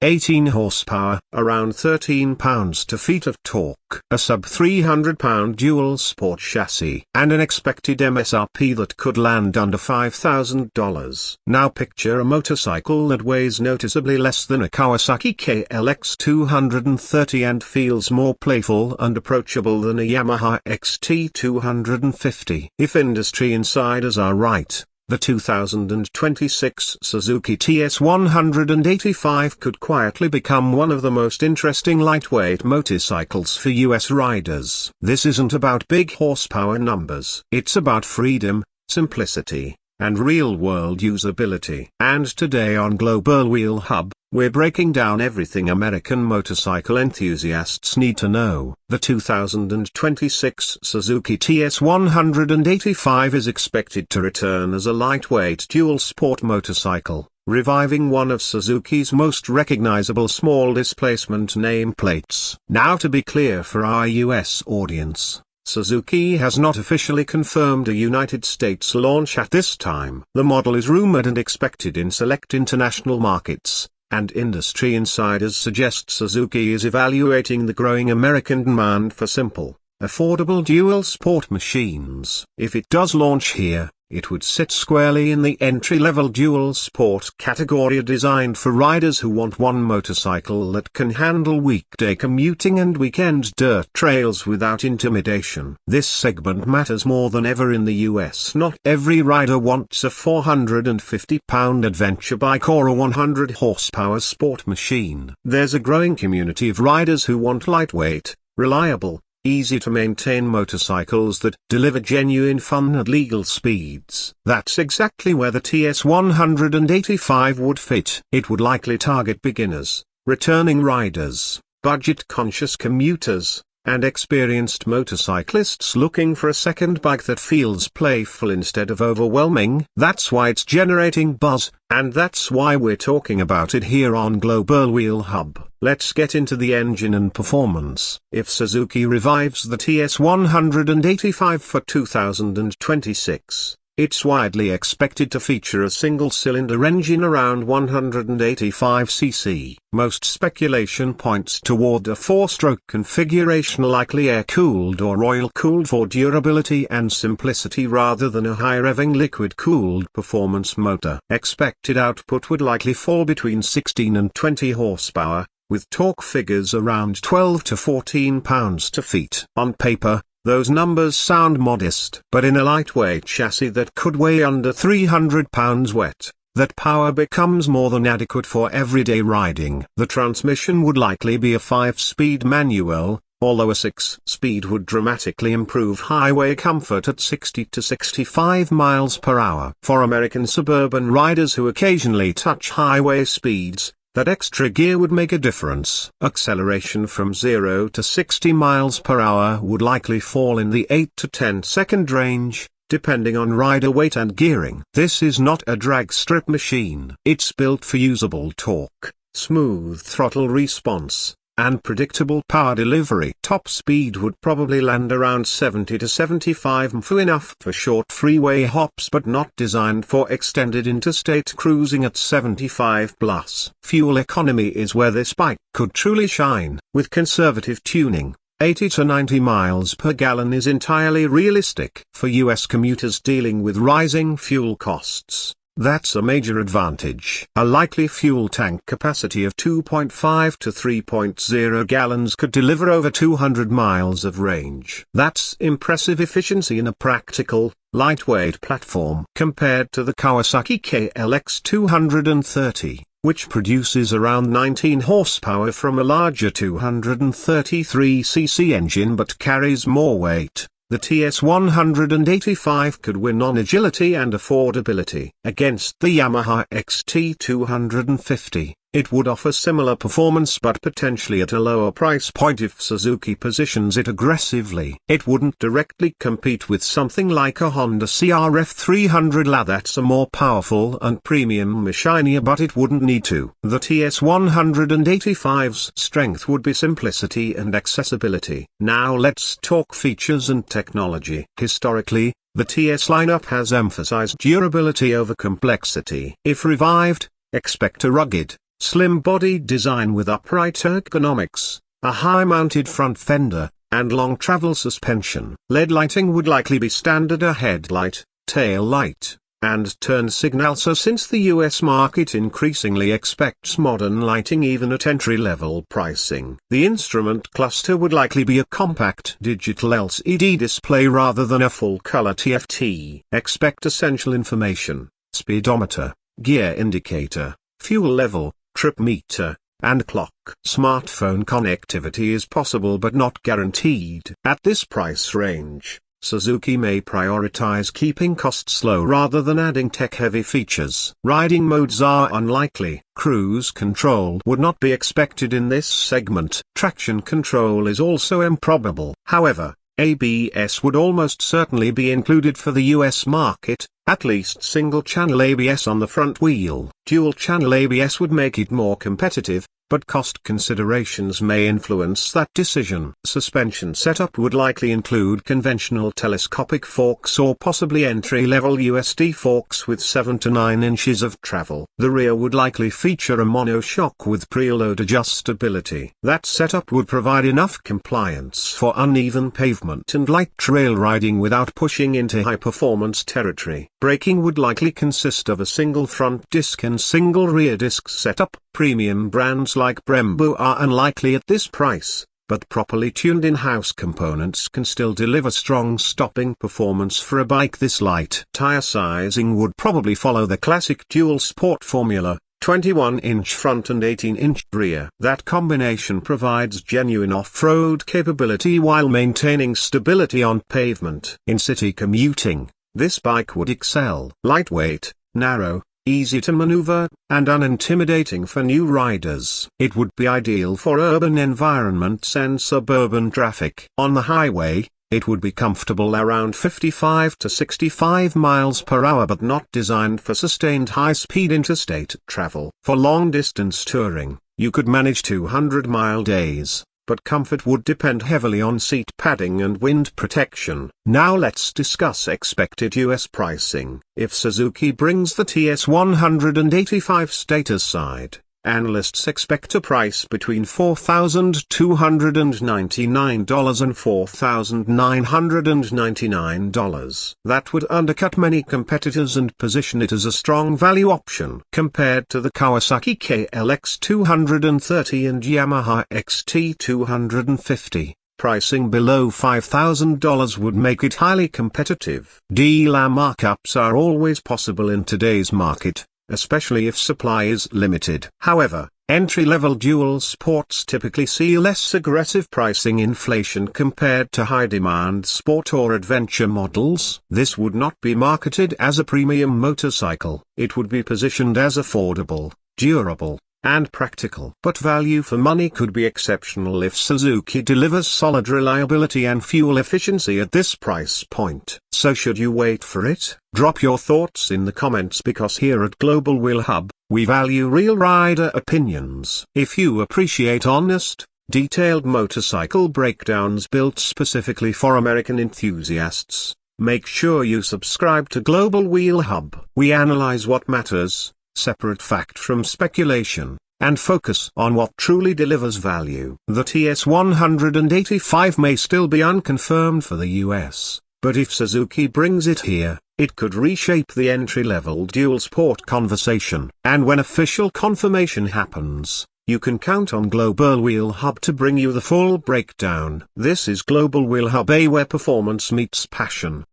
18 horsepower, around 13 pounds-to-feet of torque, a sub-300-pound dual sport chassis, and an expected MSRP that could land under $5,000. Now picture a motorcycle that weighs noticeably less than a Kawasaki KLX 230 and feels more playful and approachable than a Yamaha XT 250. If industry insiders are right, the 2026 Suzuki TS 185 could quietly become one of the most interesting lightweight motorcycles for US riders. This isn't about big horsepower numbers. It's about freedom, simplicity, and real-world usability. And today on Global Wheel Hub, we're breaking down everything American motorcycle enthusiasts need to know. The 2026 Suzuki TS 185 is expected to return as a lightweight dual-sport motorcycle, reviving one of Suzuki's most recognizable small displacement nameplates. Now to be clear for our US audience, Suzuki has not officially confirmed a United States launch at this time. The model is rumored and expected in select international markets, and industry insiders suggest Suzuki is evaluating the growing American demand for simple, affordable dual-sport machines. If it does launch here, it would sit squarely in the entry-level dual-sport category designed for riders who want one motorcycle that can handle weekday commuting and weekend dirt trails without intimidation. This segment matters more than ever in the US. Not every rider wants a 450-pound adventure bike or a 100-horsepower sport machine. There's a growing community of riders who want lightweight, reliable, easy-to-maintain motorcycles that deliver genuine fun at legal speeds. That's exactly where the TS 185 would fit. It would likely target beginners, returning riders, budget-conscious commuters, and experienced motorcyclists looking for a second bike that feels playful instead of overwhelming. That's why it's generating buzz, and that's why we're talking about it here on Global Wheel Hub. Let's get into the engine and performance. If Suzuki revives the TS 185 for 2026, it's widely expected to feature a single-cylinder engine around 185 cc. Most speculation points toward a four-stroke configuration, likely air-cooled or oil-cooled for durability and simplicity rather than a high-revving liquid-cooled performance motor. Expected output would likely fall between 16 and 20 horsepower, with torque figures around 12 to 14 pounds-to-feet. On paper, those numbers sound modest. But in a lightweight chassis that could weigh under 300 pounds wet, that power becomes more than adequate for everyday riding. The transmission would likely be a 5-speed manual, although a 6-speed would dramatically improve highway comfort at 60 to 65 miles per hour. For American suburban riders who occasionally touch highway speeds, that extra gear would make a difference. Acceleration from 0 to 60 miles per hour would likely fall in the 8 to 10 second range, depending on rider weight and gearing. This is not a drag strip machine. It's built for usable torque, smooth throttle response, and predictable power delivery. Top speed would probably land around 70 to 75 mph, enough for short freeway hops but not designed for extended interstate cruising at 75 plus. Fuel economy is where this bike could truly shine. With conservative tuning, 80 to 90 miles per gallon is entirely realistic. For US commuters dealing with rising fuel costs, that's a major advantage. A likely fuel tank capacity of 2.5 to 3.0 gallons could deliver over 200 miles of range. That's impressive efficiency in a practical, lightweight platform. Compared to the Kawasaki KLX 230, which produces around 19 horsepower from a larger 233cc engine but carries more weight, the TS 185 could win on agility and affordability. Against the Yamaha XT 250, it would offer similar performance but potentially at a lower price point if Suzuki positions it aggressively. It wouldn't directly compete with something like a Honda CRF 300. That's a more powerful and premium machine, but it wouldn't need to. The TS 185's strength would be simplicity and accessibility. Now let's talk features and technology. Historically, the TS lineup has emphasized durability over complexity. If revived, expect a rugged, slim body design with upright ergonomics, a high-mounted front fender, and long travel suspension. LED lighting would likely be standard: a headlight, tail light, and turn signal. So since the US market increasingly expects modern lighting even at entry-level pricing, the instrument cluster would likely be a compact digital LCD display rather than a full-color TFT. Expect essential information: speedometer, gear indicator, fuel level, trip meter, and clock. Smartphone connectivity is possible but not guaranteed. At this price range, Suzuki may prioritize keeping costs low rather than adding tech-heavy features. Riding modes are unlikely. Cruise control would not be expected in this segment. Traction control is also improbable. However, ABS would almost certainly be included for the US market, at least single-channel ABS on the front wheel. Dual-channel ABS would make it more competitive, but cost considerations may influence that decision. Suspension setup would likely include conventional telescopic forks or possibly entry-level USD forks with 7 to 9 inches of travel. The rear would likely feature a monoshock with preload adjustability. That setup would provide enough compliance for uneven pavement and light trail riding without pushing into high-performance territory. Braking would likely consist of a single front disc and single rear disc setup. Premium brands like Brembo are unlikely at this price, but properly tuned in-house components can still deliver strong stopping performance for a bike this light. Tire sizing would probably follow the classic dual sport formula: 21-inch front and 18-inch rear. That combination provides genuine off-road capability while maintaining stability on pavement. In city commuting, this bike would excel. Lightweight, narrow, easy to maneuver, and unintimidating for new riders. It would be ideal for urban environments and suburban traffic. On the highway, it would be comfortable around 55 to 65 miles per hour but not designed for sustained high-speed interstate travel. For long-distance touring, you could manage 200-mile days, but comfort would depend heavily on seat padding and wind protection. Now let's discuss expected US pricing. If Suzuki brings the TS185 status side, analysts expect a price between $4,299 and $4,999. That would undercut many competitors and position it as a strong value option. Compared to the Kawasaki KLX230 and Yamaha XT250, pricing below $5,000 would make it highly competitive. Dealer markups are always possible in today's market, especially if supply is limited. However, entry-level dual sports typically see less aggressive pricing inflation compared to high-demand sport or adventure models. This would not be marketed as a premium motorcycle. It would be positioned as affordable, durable, and practical. But value for money could be exceptional if Suzuki delivers solid reliability and fuel efficiency at this price point. So should you wait for it? Drop your thoughts in the comments, because here at Global Wheel Hub, we value real rider opinions. If you appreciate honest, detailed motorcycle breakdowns built specifically for American enthusiasts, make sure you subscribe to Global Wheel Hub. We analyze what matters, separate fact from speculation, and focus on what truly delivers value. The TS185 may still be unconfirmed for the US, but if Suzuki brings it here, it could reshape the entry-level dual sport conversation. And when official confirmation happens, you can count on Global Wheel Hub to bring you the full breakdown. This is Global Wheel Hub, where performance meets passion.